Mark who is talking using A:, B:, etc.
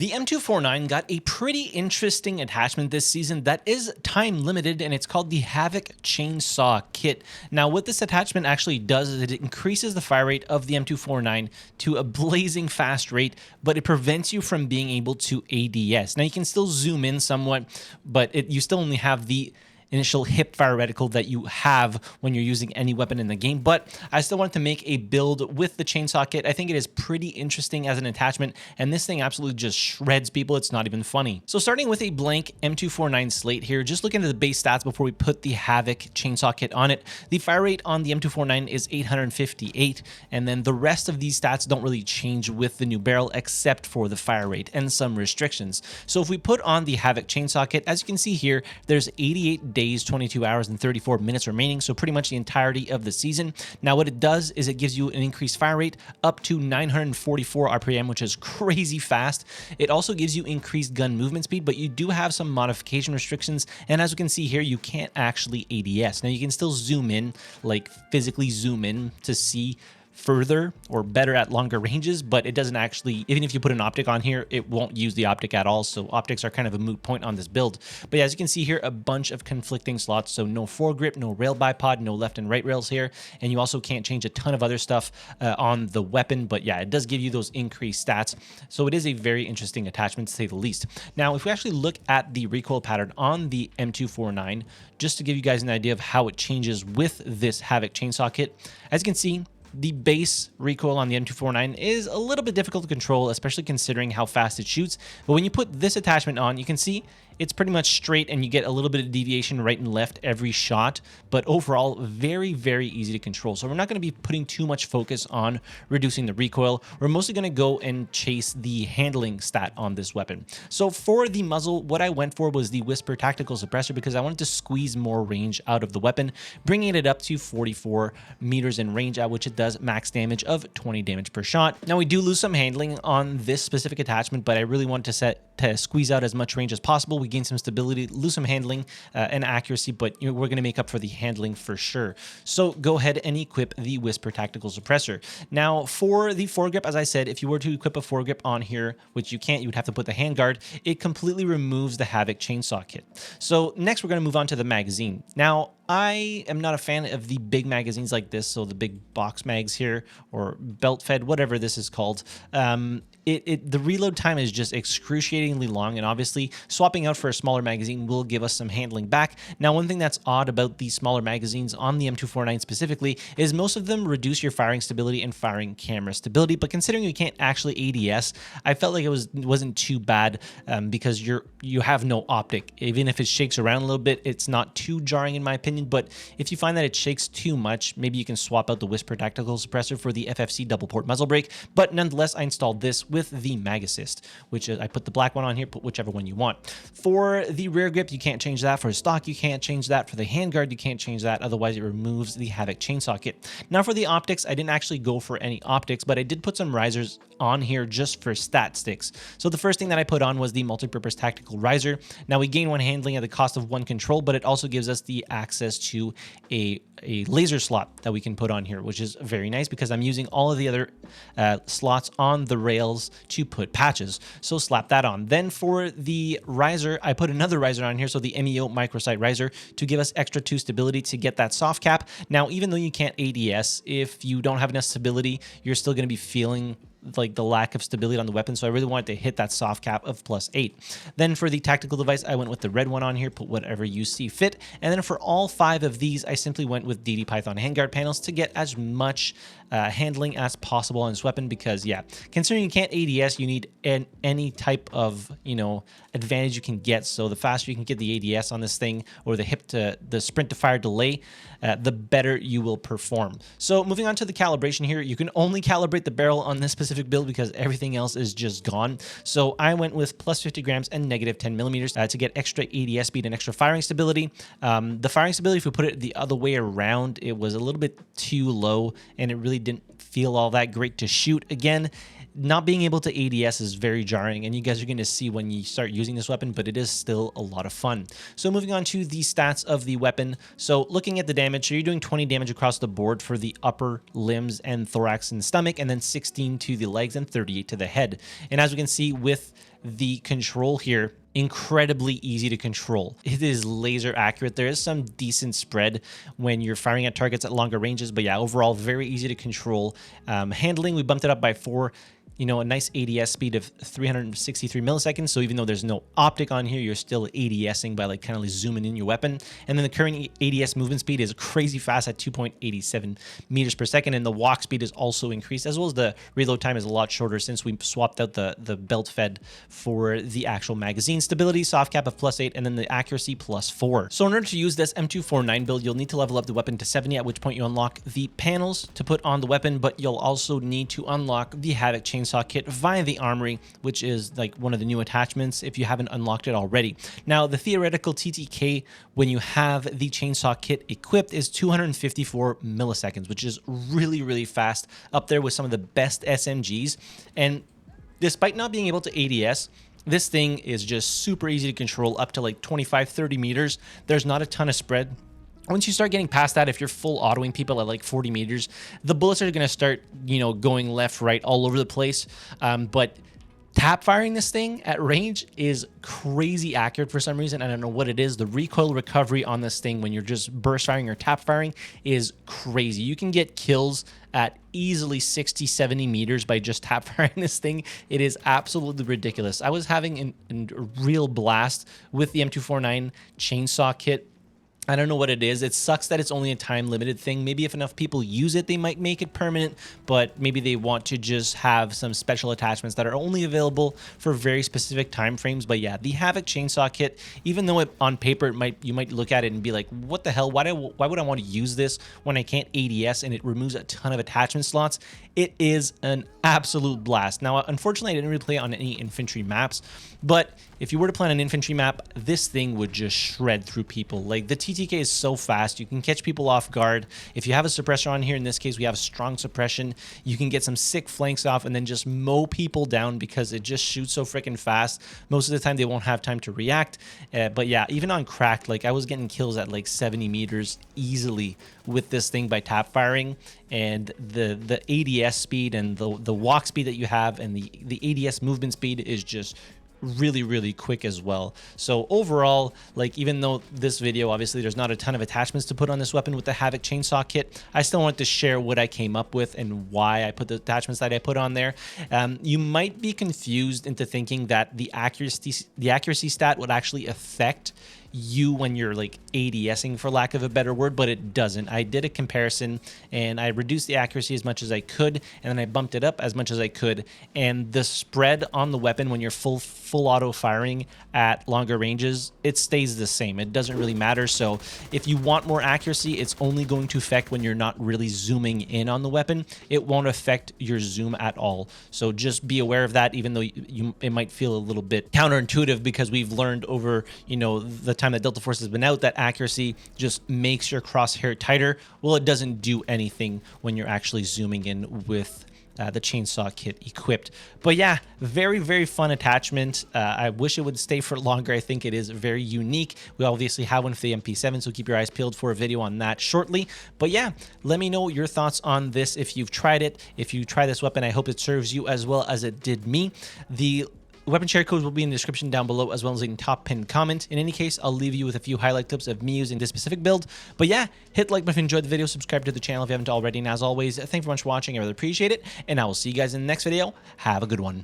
A: The M249 got a pretty interesting attachment this season that is time limited, and it's called the Havoc Chainsaw Kit. Now, what this attachment actually does is it increases the fire rate of the M249 to a blazing fast rate, but it prevents you from being able to ADS. Now, you can still zoom in somewhat, but you still only have the initial hip fire reticle that you have when you're using any weapon in the game, but I still wanted to make a build with the chainsaw kit. I think it is pretty interesting as an attachment, and this thing absolutely just shreds people. It's not even funny. So starting with a blank M249 slate here, just looking at the base stats before we put the Havoc chainsaw kit on it, the fire rate on the M249 is 858, and then the rest of these stats don't really change with the new barrel except for the fire rate and some restrictions. So if we put on the Havoc chainsaw kit, as you can see here, there's 88 days, 22 hours, and 34 minutes remaining, so pretty much the entirety of the season. Now, what it does is it gives you an increased fire rate up to 944 RPM, which is crazy fast. It also gives you increased gun movement speed, but you do have some modification restrictions, and as we can see here, you can't actually ADS. Now, you can still zoom in, like physically zoom in to see further or better at longer ranges, but it doesn't actually, even if you put an optic on here, it won't use the optic at all, so optics are kind of a moot point on this build. But yeah, as you can see here, a bunch of conflicting slots, so no foregrip, no rail bipod, no left and right rails here, and you also can't change a ton of other stuff on the weapon, but yeah, it does give you those increased stats, so it is a very interesting attachment to say the least. Now, if we actually look at the recoil pattern on the M249, just to give you guys an idea of how it changes with this Havoc chainsaw kit, as you can see, the base recoil on the M249 is a little bit difficult to control, especially considering how fast it shoots. But when you put this attachment on, you can see it's pretty much straight and you get a little bit of deviation right and left every shot, but overall very, very easy to control. So we're not going to be putting too much focus on reducing the recoil. We're mostly going to go and chase the handling stat on this weapon. So for the muzzle, what I went for was the Whisper Tactical Suppressor because I wanted to squeeze more range out of the weapon, bringing it up to 44 meters in range, at which it does max damage of 20 damage per shot. Now, we do lose some handling on this specific attachment, but I really want to squeeze out as much range as possible. We gain some stability, lose some handling and accuracy, but we're going to make up for the handling for sure. So go ahead and equip the Whisper Tactical Suppressor. Now, for the foregrip, as I said, if you were to equip a foregrip on here, which you can't, you would have to put the handguard, it completely removes the Havoc chainsaw kit. So next, we're going to move on to the magazine. Now, I am not a fan of the big magazines like this, so the big box mags here, or belt fed, whatever this is called. The reload time is just excruciatingly long, and obviously swapping out for a smaller magazine will give us some handling back. Now, one thing that's odd about these smaller magazines on the M249 specifically is most of them reduce your firing stability and firing camera stability, but considering you can't actually ADS, I felt like it wasn't too bad because you have no optic. Even if it shakes around a little bit, it's not too jarring in my opinion, but if you find that it shakes too much, maybe you can swap out the Whisper Tactical Suppressor for the FFC double port muzzle brake. But nonetheless, I installed this with the Mag Assist, which is, I put the black one on here, put whichever one you want. For the rear grip, you can't change that. For stock, you can't change that. For the handguard, you can't change that. Otherwise, it removes the Havoc chainsaw kit. Now, for the optics, I didn't actually go for any optics, but I did put some risers on here just for stat sticks. So the first thing that I put on was the multi-purpose tactical riser. Now, we gain one handling at the cost of one control, but it also gives us the access to a laser slot that we can put on here, which is very nice because I'm using all of the other slots on the rails to put patches. So slap that on. Then for the riser, I put another riser on here, so the MEO microsight riser, to give us extra 2 stability to get that soft cap. Now, even though you can't ADS, if you don't have enough stability, you're still going to be feeling like the lack of stability on the weapon, so I really wanted to hit that soft cap of +8. Then for the tactical device, I went with the red one on here, put whatever you see fit, and then for all 5 of these, I simply went with DD Python handguard panels to get as much handling as possible on this weapon, because yeah, considering you can't ADS, you need any type of, advantage you can get. So the faster you can get the ADS on this thing, or the sprint to fire delay, the better you will perform. So moving on to the calibration here, you can only calibrate the barrel on this specific build because everything else is just gone. So I went with +50 grams and -10 millimeters to get extra ADS speed and extra firing stability. The firing stability, if we put it the other way around, it was a little bit too low and it really didn't feel all that great to shoot. Again, not being able to ADS is very jarring, and you guys are going to see when you start using this weapon, but it is still a lot of fun. So moving on to the stats of the weapon. So looking at the damage, so you're doing 20 damage across the board for the upper limbs and thorax and stomach, and then 16 to the legs and 38 to the head. And as we can see with the control here, incredibly easy to control. It is laser accurate. There is some decent spread when you're firing at targets at longer ranges, but yeah, overall very easy to control. Handling, we bumped it up by 4. You know, a nice ADS speed of 363 milliseconds. So even though there's no optic on here, you're still ADSing by like kind of like zooming in your weapon. And then the current ADS movement speed is crazy fast at 2.87 meters per second. And the walk speed is also increased, as well as the reload time is a lot shorter since we swapped out the belt fed for the actual magazine. Stability, soft cap of +8, and then the accuracy +4. So in order to use this M249 build, you'll need to level up the weapon to 70, at which point you unlock the panels to put on the weapon, but you'll also need to unlock the Havoc Chainsaw Kit via the armory, which is like one of the new attachments if you haven't unlocked it already. Now, the theoretical TTK when you have the Chainsaw Kit equipped is 254 milliseconds, which is really, really fast, up there with some of the best SMGs. And despite not being able to ADS, this thing is just super easy to control up to like 25-30 meters. There's not a ton of spread. Once you start getting past that, if you're full autoing people at like 40 meters, the bullets are going to start, you know, going left, right, all over the place. But tap firing this thing at range is crazy accurate for some reason. I don't know what it is. The recoil recovery on this thing when you're just burst firing or tap firing is crazy. You can get kills at easily 60-70 meters by just tap firing this thing. It is absolutely ridiculous. I was having a real blast with the M249 Chainsaw Kit. I don't know what it is. It sucks that it's only a time limited thing. Maybe if enough people use it, they might make it permanent, but maybe they want to just have some special attachments that are only available for very specific time frames. But yeah, the Havoc Chainsaw Kit, even though on paper you might look at it and be like, what the hell? Why would I want to use this when I can't ADS and it removes a ton of attachment slots? It is an absolute blast. Now, unfortunately, I didn't really play on any infantry maps, but if you were to play on an infantry map, this thing would just shred through people. Like, the TTK is so fast, you can catch people off guard. If you have a suppressor on here, in this case, we have strong suppression, you can get some sick flanks off and then just mow people down because it just shoots so freaking fast. Most of the time, they won't have time to react. But yeah, even on cracked, like, I was getting kills at like 70 meters easily with this thing by tap firing. And the ADS speed and the walk speed that you have and the ADS movement speed is just really, really quick as well. So overall, like, even though this video, obviously there's not a ton of attachments to put on this weapon with the Havoc Chainsaw Kit, I still wanted to share what I came up with and why I put the attachments that I put on there. You might be confused into thinking that the accuracy stat would actually affect you when you're like ADSing, for lack of a better word, but it doesn't. I did a comparison and I reduced the accuracy as much as I could, and then I bumped it up as much as I could, and the spread on the weapon when you're full auto firing at longer ranges, it stays the same. It doesn't really matter. So if you want more accuracy, it's only going to affect when you're not really zooming in on the weapon. It won't affect your zoom at all. So just be aware of that, even though it might feel a little bit counterintuitive, because we've learned over, you know, the time that Delta Force has been out that accuracy just makes your crosshair tighter. Well, it doesn't do anything when you're actually zooming in with the Chainsaw Kit equipped. But yeah, very, very fun attachment. I wish it would stay for longer. I think it is very unique. We obviously have one for the MP7, so keep your eyes peeled for a video on that shortly. But yeah, let me know your thoughts on this if you've tried it. If you try this weapon, I hope it serves you as well as it did me. The weapon share codes will be in the description down below, as well as in top pinned comment. In any case, I'll leave you with a few highlight clips of me using this specific build. But yeah, hit like button if you enjoyed the video, subscribe to the channel if you haven't already, and as always, thank you very much for watching. I really appreciate it, and I will see you guys in the next video. Have a good one.